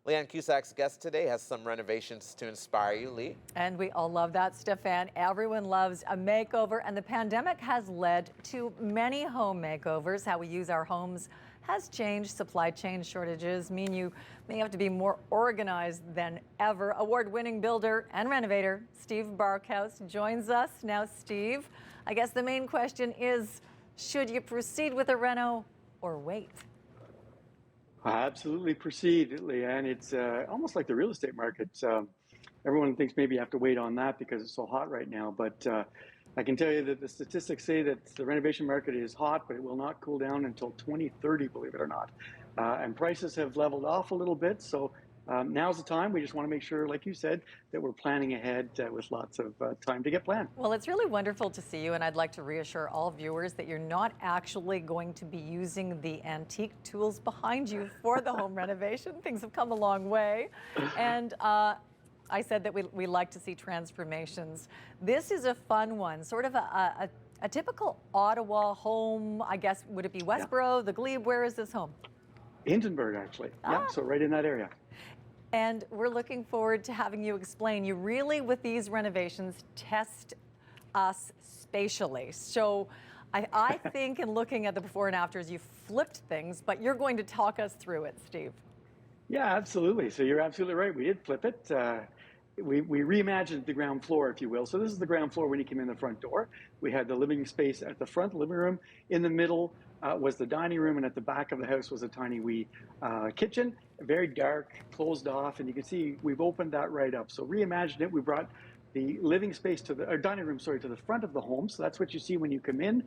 Leanne Cusack's guest today has some renovations to inspire you, Lee. And we all love that, Stefan. Everyone loves a makeover, and the pandemic has led to many home makeovers. How we use our homes has changed. Supply chain shortages mean you may have to be more organized than ever. Award-winning builder and renovator Steve Barkhouse joins us now. Steve, I guess the main question is, should you proceed with a reno or wait? Absolutely proceed, Leanne. It's almost like the real estate market. Everyone thinks maybe you have to wait on that because it's so hot right now. But I can tell you that the statistics say that the renovation market is hot, but it will not cool down until 2030, believe it or not. And prices have leveled off a little bit. So now's the time. We just want to make sure, like you said, that we're planning ahead with lots of time to get planned. Well, it's really wonderful to see you, and I'd like to reassure all viewers that you're not actually going to be using the antique tools behind you for the home renovation. Things have come a long way. And I said that we like to see transformations. This is a fun one, sort of a typical Ottawa home, I guess. Would it be Westboro, the Glebe? Where is this home? Hintonburg, actually. Yeah, so right in that area. And we're looking forward to having you explain. You really, with these renovations, test us spatially. So I think in looking at the before and afters, you flipped things, but you're going to talk us through it, Steve. Yeah, absolutely. So you're absolutely right. We did flip it. We reimagined the ground floor, if you will. So this is the ground floor when you come in the front door. We had the living space at the front, living room. In the middle was the dining room, and at the back of the house was a tiny wee kitchen, very dark, closed off, and you can see we've opened that right up. So reimagined it. We brought the living space to the dining room, sorry, to the front of the home. So that's what you see when you come in,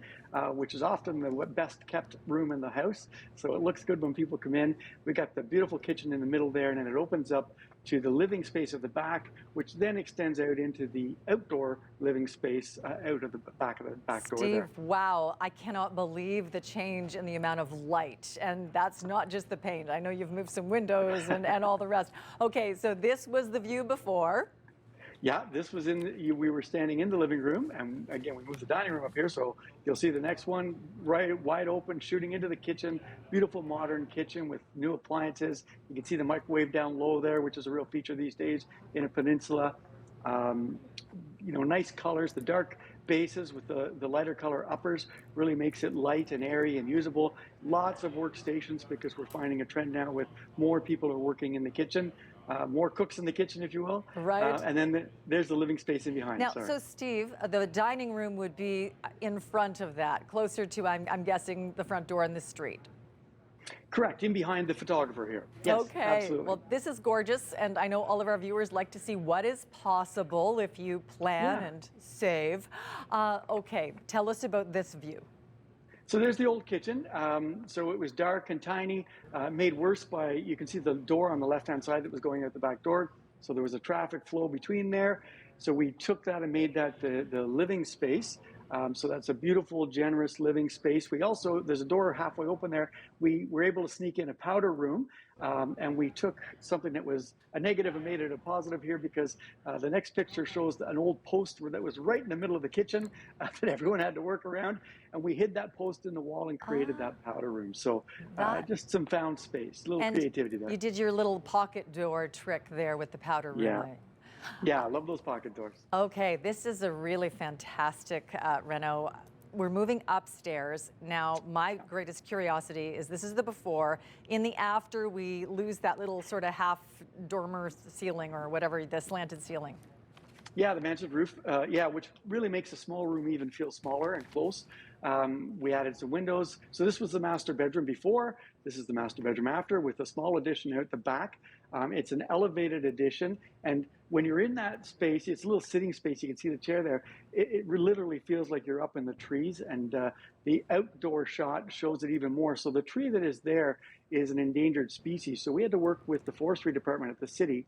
which is often the best kept room in the house. So it looks good when people come in. We got the beautiful kitchen in the middle there, and then it opens up to the living space at the back, which then extends out into the outdoor living space out of the back door there. Steve, wow, I cannot believe the change in the amount of light. And that's not just the paint. I know you've moved some windows and all the rest. Okay, so this was the view before. Yeah, this was we were standing in the living room, and again, we moved the dining room up here, so you'll see the next one right wide open, shooting into the kitchen. Beautiful modern kitchen with new appliances. You can see the microwave down low there, which is a real feature these days in a peninsula. You know, nice colors. The dark bases with the lighter color uppers really makes it light and airy and usable. Lots of workstations, because we're finding a trend now with more people are working in the kitchen. More cooks in the kitchen, if you will. Right. And then there's the living space in behind. Now, so Steve, the dining room would be in front of that, closer to, I'm guessing, the front door in the street. Correct, in behind the photographer here. Yes, okay. Absolutely. Well, this is gorgeous, and I know all of our viewers like to see what is possible if you plan and save. Okay, tell us about this view. So there's the old kitchen. So it was dark and tiny, made worse by, you can see the door on the left-hand side that was going out the back door. So there was a traffic flow between there. So we took that and made that the living space. So that's a beautiful, generous living space. We also, there's a door halfway open there. We were able to sneak in a powder room, and we took something that was a negative and made it a positive here, because the next picture shows an old post that was right in the middle of the kitchen that everyone had to work around. And we hid that post in the wall and created that powder room. So just some found space, a little creativity there. You did your little pocket door trick there with the powder room. Yeah. Yeah, I love those pocket doors. Okay, this is a really fantastic reno. We're moving upstairs. Now, my greatest curiosity is, this is the before. In the after, we lose that little sort of half dormer ceiling, or whatever, the slanted ceiling. Yeah, the mantled roof, which really makes a small room even feel smaller and close. We added some windows. So this was the master bedroom before. This is the master bedroom after, with a small addition out the back. It's an elevated addition. And when you're in that space, it's a little sitting space. You can see the chair there. It literally feels like you're up in the trees. And the outdoor shot shows it even more. So the tree that is there is an endangered species. So we had to work with the forestry department at the city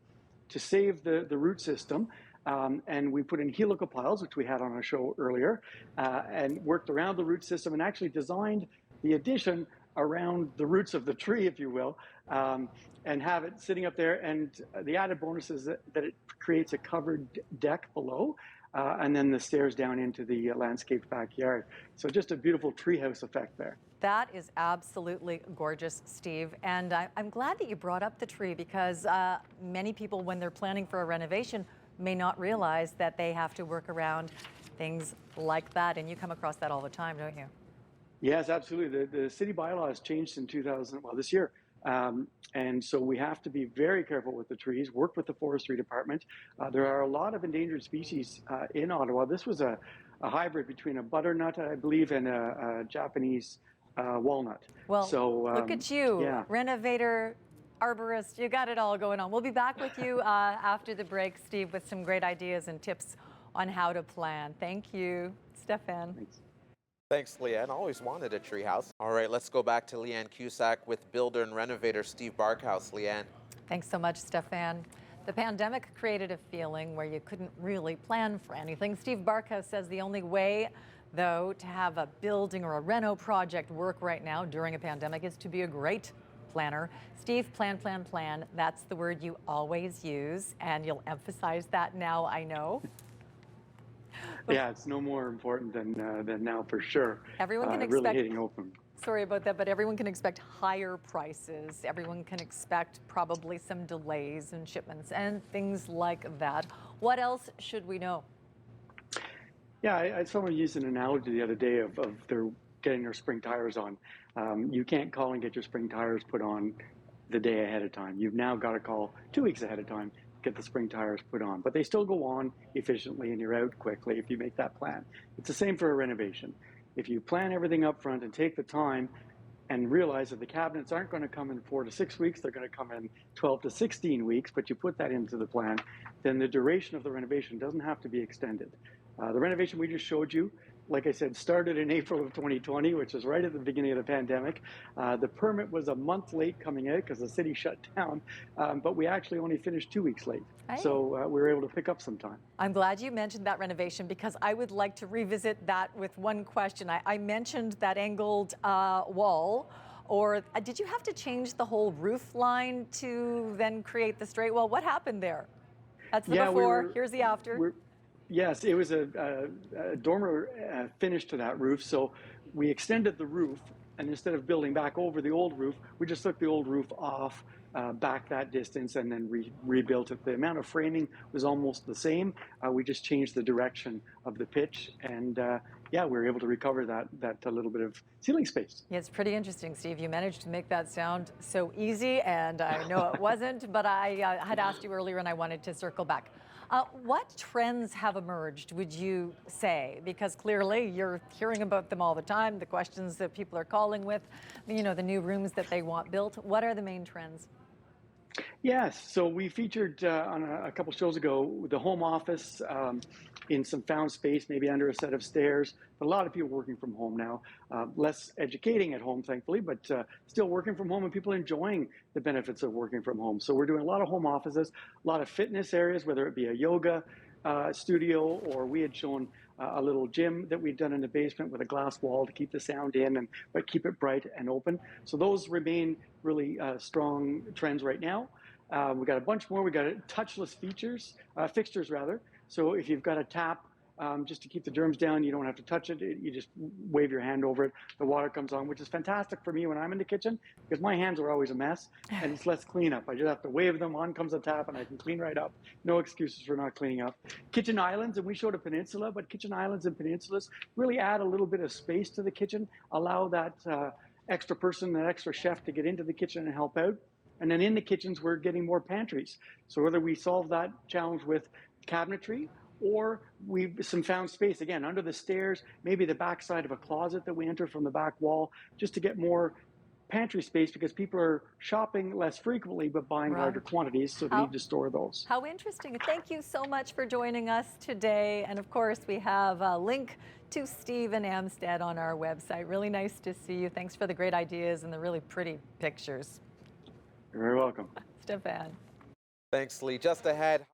to save the root system. And we put in helical piles, which we had on our show earlier, and worked around the root system and actually designed the addition around the roots of the tree, if you will, and have it sitting up there. And the added bonus is that it creates a covered deck below, and then the stairs down into the landscaped backyard. So just a beautiful treehouse effect there. That is absolutely gorgeous, Steve. And I'm glad that you brought up the tree because many people, when they're planning for a renovation, may not realize that they have to work around things like that. And you come across that all the time, don't you? Yes, absolutely. The city bylaw has changed in this year. And so we have to be very careful with the trees, work with the forestry department. There are a lot of endangered species in Ottawa. This was a hybrid between a butternut, I believe, and a Japanese walnut. Well, so, look at you, yeah. renovator, arborist, you got it all going on. We'll be back with you after the break, Steve, with some great ideas and tips on how to plan. Thank you, Stefan. Thanks. Thanks, Leanne. Always wanted a treehouse. All right, let's go back to Leanne Cusack with builder and renovator Steve Barkhouse. Leanne. Thanks so much, Stefan. The pandemic created a feeling where you couldn't really plan for anything. Steve Barkhouse says the only way, though, to have a building or a reno project work right now during a pandemic is to be a great planner. Steve, plan, plan, plan. That's the word you always use, and you'll emphasize that now, I know. Yeah, it's no more important than now for sure. Everyone can really expect, hitting open. sorry about that, but everyone can expect higher prices. Everyone can expect probably some delays in shipments and things like that. What else should we know? Yeah, I someone used an analogy the other day of their getting their spring tires on. You can't call and get your spring tires put on the day ahead of time. You've now got to call 2 weeks ahead of time to get the spring tires put on, but they still go on efficiently and you're out quickly if you make that plan. It's the same for a renovation. If you plan everything up front and take the time and realize that the cabinets aren't going to come in 4 to 6 weeks, they're going to come in 12 to 16 weeks, but you put that into the plan, then the duration of the renovation doesn't have to be extended. The renovation we just showed you, like I said, started in April of 2020, which is right at the beginning of the pandemic. The permit was a month late coming out because the city shut down, but we actually only finished 2 weeks late. Hey. So we were able to pick up some time. I'm glad you mentioned that renovation because I would like to revisit that with one question. I mentioned that angled wall, or did you have to change the whole roof line to then create the straight wall? What happened there? That's the before, here's the after. Yes, it was a dormer finish to that roof. So we extended the roof, and instead of building back over the old roof, we just took the old roof off, back that distance, and then rebuilt it. The amount of framing was almost the same. We just changed the direction of the pitch, and yeah, we were able to recover that little bit of ceiling space. Yeah, it's pretty interesting, Steve. You managed to make that sound so easy, and I know it wasn't, but I had asked you earlier, and I wanted to circle back. What trends have emerged, would you say? Because clearly you're hearing about them all the time, the questions that people are calling with, you know, the new rooms that they want built. What are the main trends? Yes, so we featured on a couple shows ago the home office in some found space, maybe under a set of stairs. But a lot of people working from home now, less educating at home, thankfully, but still working from home and people enjoying the benefits of working from home. So we're doing a lot of home offices, a lot of fitness areas, whether it be a yoga studio, or we had shown a little gym that we'd done in the basement with a glass wall to keep the sound in, but keep it bright and open. So those remain really strong trends right now. We got a bunch more. We got touchless fixtures rather. So if you've got a tap, just to keep the germs down, you don't have to touch it. You just wave your hand over it. The water comes on, which is fantastic for me when I'm in the kitchen because my hands are always a mess and it's less cleanup. I just have to wave them, on comes the tap, and I can clean right up. No excuses for not cleaning up. Kitchen islands, and we showed a peninsula, but kitchen islands and peninsulas really add a little bit of space to the kitchen, allow that extra person, that extra chef to get into the kitchen and help out. And then in the kitchens, we're getting more pantries. So whether we solve that challenge with cabinetry, or we've some found space, again, under the stairs, maybe the backside of a closet that we enter from the back wall, just to get more pantry space because people are shopping less frequently but buying larger quantities, so they need to store those. How interesting. Thank you so much for joining us today. And of course, we have a link to Stephen Amstead on our website. Really nice to see you. Thanks for the great ideas and the really pretty pictures. You're very welcome. Stefan. Thanks, Lee. Just ahead.